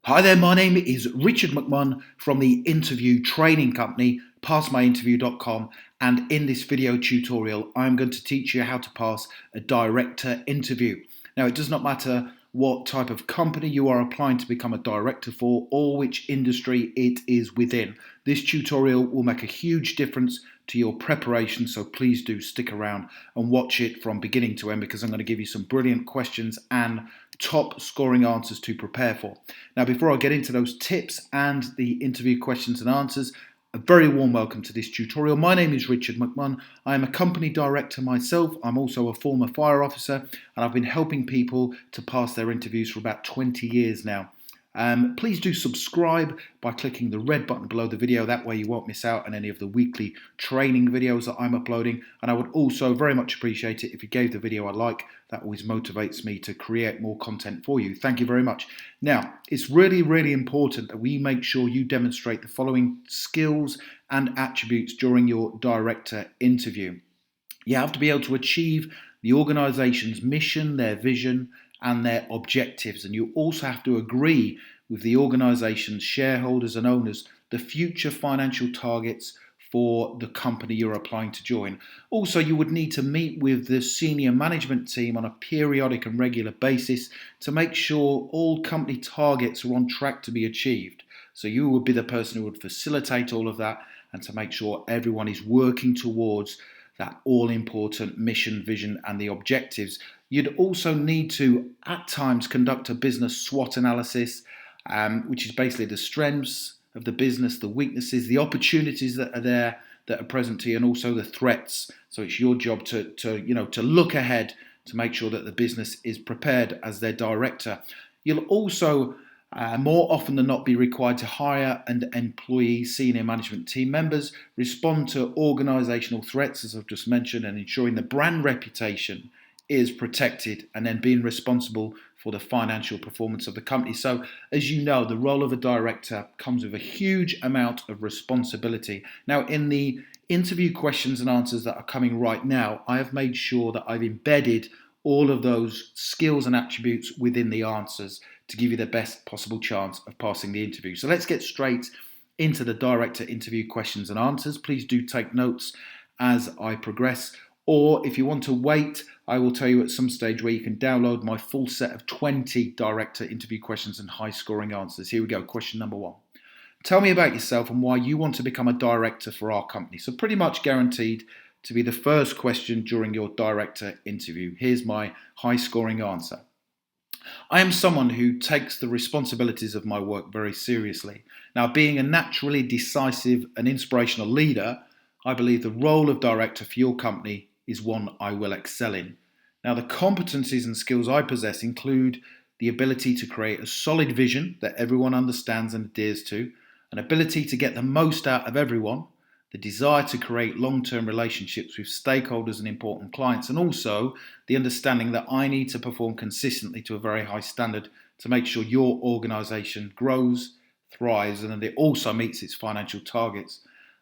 Hi there, my name is Richard McMunn from the interview training company, passmyinterview.com, and in this video tutorial, I'm going to teach you how to pass a director interview. Now, it does not matter what type of company you are applying to become a director for or which industry it is within. This tutorial will make a huge difference to your preparation, so please do stick around and watch it from beginning to end because I'm going to give you some brilliant questions and top scoring answers to prepare for. Now, before I get into those tips and the interview questions and answers, a very warm welcome to this tutorial. My name is Richard McMunn. I am a company director myself. I'm also a former fire officer, and I've been helping people to pass their interviews for about 20 years now. Please do subscribe by clicking the red button below the video. That way you won't miss out on any of the weekly training videos that I'm uploading. And I would also very much appreciate it if you gave the video a like. That always motivates me to create more content for you. Thank you very much. Now, it's really, really important that we make sure you demonstrate the following skills and attributes during your director interview. You have to be able to achieve the organization's mission, their vision, and their objectives. And you also have to agree with the organization's shareholders and owners the future financial targets for the company you're applying to join. Also, you would need to meet with the senior management team on a periodic and regular basis to make sure all company targets are on track to be achieved. So you would be the person who would facilitate all of that and to make sure everyone is working towards that all-important mission, vision, and the objectives. You'd also need to, at times, conduct a business SWOT analysis, which is basically the strengths of the business, the weaknesses, the opportunities that are there that are present to you, and also the threats. So it's your job to look ahead to make sure that the business is prepared as their director. You'll also more often than not be required to hire and employ senior management team members, respond to organisational threats, as I've just mentioned, and ensuring the brand reputation is protected, and then being responsible for the financial performance of the company. So, as you know, the role of a director comes with a huge amount of responsibility. Now, in the interview questions and answers that are coming right now, I have made sure that I've embedded all of those skills and attributes within the answers to give you the best possible chance of passing the interview. So let's get straight into the director interview questions and answers. Please do take notes as I progress, or if you want to wait, I will tell you at some stage where you can download my full set of 20 director interview questions and high scoring answers. Here we go. Question number 1. Tell me about yourself and why you want to become a director for our company. So pretty much guaranteed to be the first question during your director interview. Here's my high scoring answer. I am someone who takes the responsibilities of my work very seriously. Now, being a naturally decisive and inspirational leader, I believe the role of director for your company is one I will excel in. Now, the competencies and skills I possess include the ability to create a solid vision that everyone understands and adheres to, an ability to get the most out of everyone, the desire to create long-term relationships with stakeholders and important clients, and also the understanding that I need to perform consistently to a very high standard to make sure your organisation grows, thrives, and that it also meets its financial targets.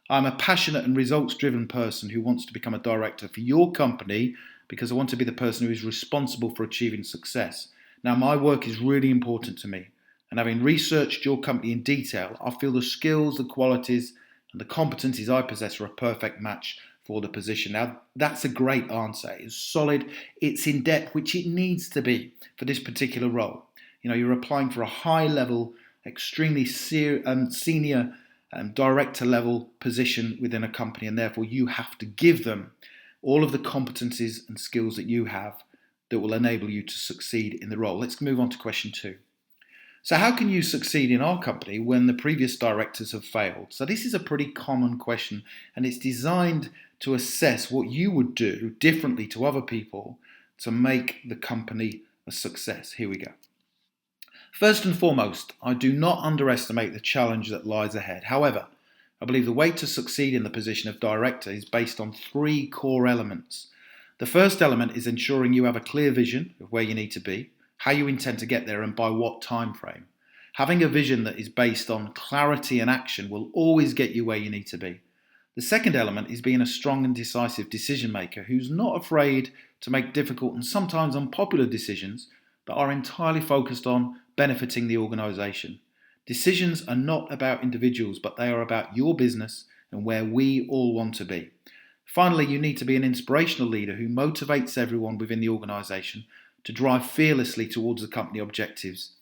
I'm a passionate and results-driven person who wants to become a director for your company because I want to be the person who is responsible for achieving success. Now, my work is really important to me, and having researched your company in detail, I feel the skills, the qualities, and the competencies I possess are a perfect match for the position. Now, that's a great answer. It's solid, it's in depth, which it needs to be for this particular role. You know, you're applying for a high level, extremely senior director level position within a company, and therefore you have to give them all of the competencies and skills that you have that will enable you to succeed in the role. Let's move on to question 2. So how can you succeed in our company when the previous directors have failed? So this is a pretty common question, and it's designed to assess what you would do differently to other people to make the company a success. Here we go. First and foremost, I do not underestimate the challenge that lies ahead. However, I believe the way to succeed in the position of director is based on 3 core elements. The first element is ensuring you have a clear vision of where you need to be, how you intend to get there, and by what time frame. Having a vision that is based on clarity and action will always get you where you need to be. The second element is being a strong and decisive decision maker who's not afraid to make difficult and sometimes unpopular decisions that are entirely focused on benefiting the organisation. Decisions are not about individuals, but they are about your business and where we all want to be. Finally, you need to be an inspirational leader who motivates everyone within the organisation to drive fearlessly towards the company objectives.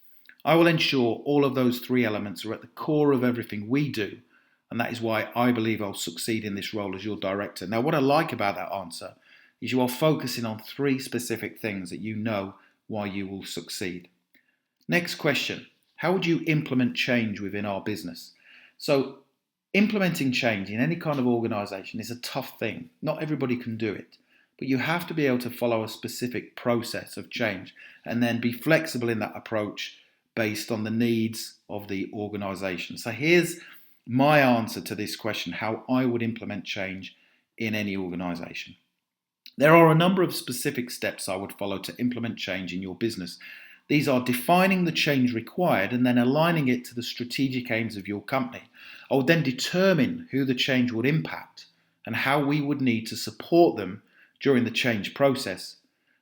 I will ensure all of those three elements are at the core of everything we do, and that is why I believe I'll succeed in this role as your director. Now, what I like about that answer is you are focusing on three specific things that you know why you will succeed. Next question, how would you implement change within our business? So, implementing change in any kind of organisation is a tough thing. Not everybody can do it, but you have to be able to follow a specific process of change and then be flexible in that approach based on the needs of the organisation. So here's my answer to this question, how I would implement change in any organisation. There are a number of specific steps I would follow to implement change in your business. These are defining the change required and then aligning it to the strategic aims of your company. I would then determine who the change would impact and how we would need to support them during the change process.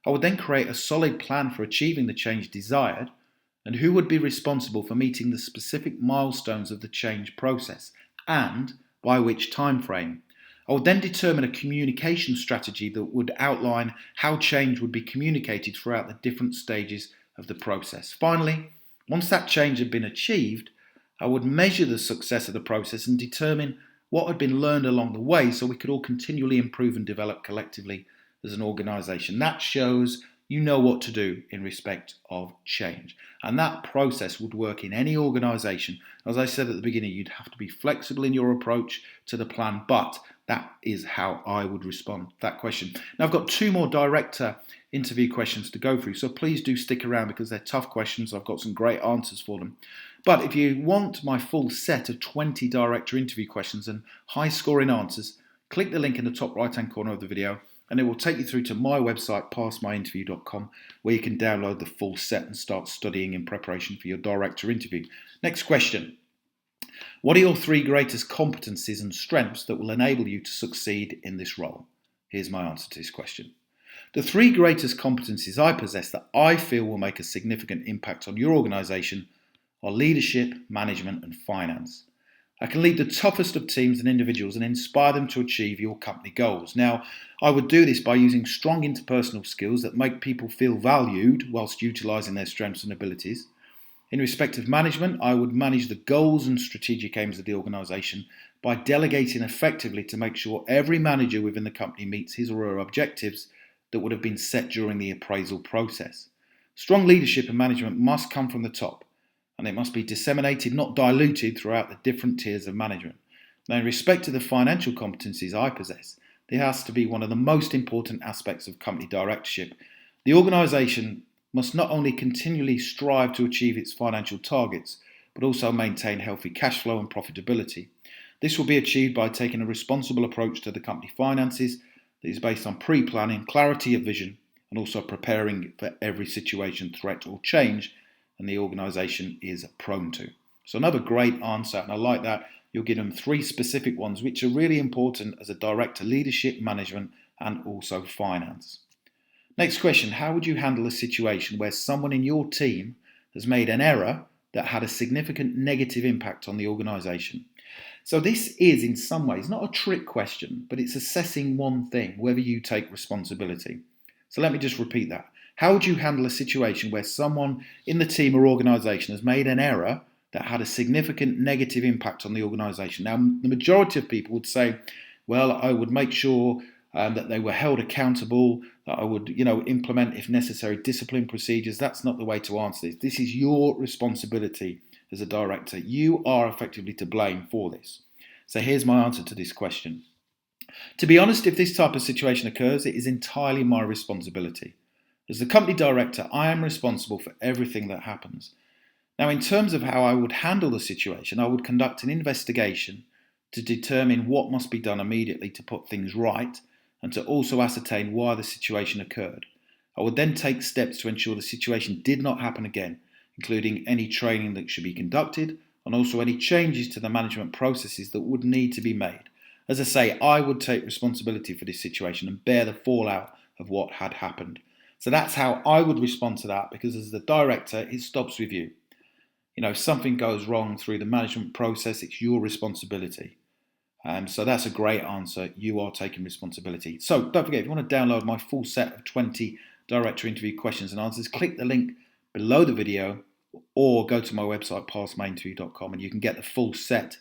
I would then create a solid plan for achieving the change desired and who would be responsible for meeting the specific milestones of the change process and by which time frame. I would then determine a communication strategy that would outline how change would be communicated throughout the different stages of the process. Finally, once that change had been achieved, I would measure the success of the process and determine what had been learned along the way so we could all continually improve and develop collectively as an organisation. That shows you know what to do in respect of change. And that process would work in any organisation. As I said at the beginning, you'd have to be flexible in your approach to the plan, but that is how I would respond to that question. Now, I've got two more director interview questions to go through, so please do stick around because they're tough questions. I've got some great answers for them. But if you want my full set of 20 director interview questions and high-scoring answers, click the link in the top right-hand corner of the video and it will take you through to my website, passmyinterview.com, where you can download the full set and start studying in preparation for your director interview. Next question. What are your three greatest competencies and strengths that will enable you to succeed in this role? Here's my answer to this question. The three greatest competencies I possess that I feel will make a significant impact on your organisation are leadership, management, and finance. I can lead the toughest of teams and individuals and inspire them to achieve your company goals. Now, I would do this by using strong interpersonal skills that make people feel valued whilst utilising their strengths and abilities. In respect of management, I would manage the goals and strategic aims of the organisation by delegating effectively to make sure every manager within the company meets his or her objectives that would have been set during the appraisal process. Strong leadership and management must come from the top, and it must be disseminated, not diluted, throughout the different tiers of management. Now, in respect to the financial competencies I possess, there has to be one of the most important aspects of company directorship. The organisation must not only continually strive to achieve its financial targets, but also maintain healthy cash flow and profitability. This will be achieved by taking a responsible approach to the company finances that is based on pre-planning, clarity of vision, and also preparing for every situation, threat or change and the organisation is prone to. So another great answer, and I like that. You'll give them three specific ones which are really important as a director: leadership, management, and also finance. Next question, how would you handle a situation where someone in your team has made an error that had a significant negative impact on the organisation? So this is in some ways not a trick question, but it's assessing one thing, whether you take responsibility. So let me just repeat that. How would you handle a situation where someone in the team or organisation has made an error that had a significant negative impact on the organisation? Now, the majority of people would say, well, I would make sure that they were held accountable, that I would, implement, if necessary, discipline procedures. That's not the way to answer this. This is your responsibility as a director. You are effectively to blame for this. So here's my answer to this question. To be honest, if this type of situation occurs, it is entirely my responsibility. As the company director, I am responsible for everything that happens. Now, in terms of how I would handle the situation, I would conduct an investigation to determine what must be done immediately to put things right and to also ascertain why the situation occurred. I would then take steps to ensure the situation did not happen again, including any training that should be conducted and also any changes to the management processes that would need to be made. As I say, I would take responsibility for this situation and bear the fallout of what had happened. So that's how I would respond to that, because as the director, it stops with you. if something goes wrong through the management process, it's your responsibility. So that's a great answer. You are taking responsibility. So don't forget, if you want to download my full set of 20 director interview questions and answers, click the link below the video or go to my website, passmyinterview.com, and you can get the full set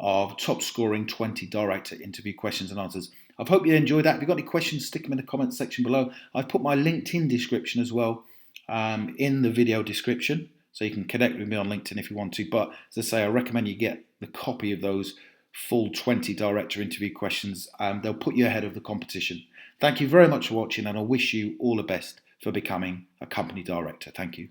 of top scoring 20 director interview questions and answers. I hope you enjoyed that. If you've got any questions, stick them in the comments section below. I've put my LinkedIn description as well in the video description, so you can connect with me on LinkedIn if you want to. But as I say, I recommend you get the copy of those full 20 director interview questions. They'll put you ahead of the competition. Thank you very much for watching, and I wish you all the best for becoming a company director. Thank you.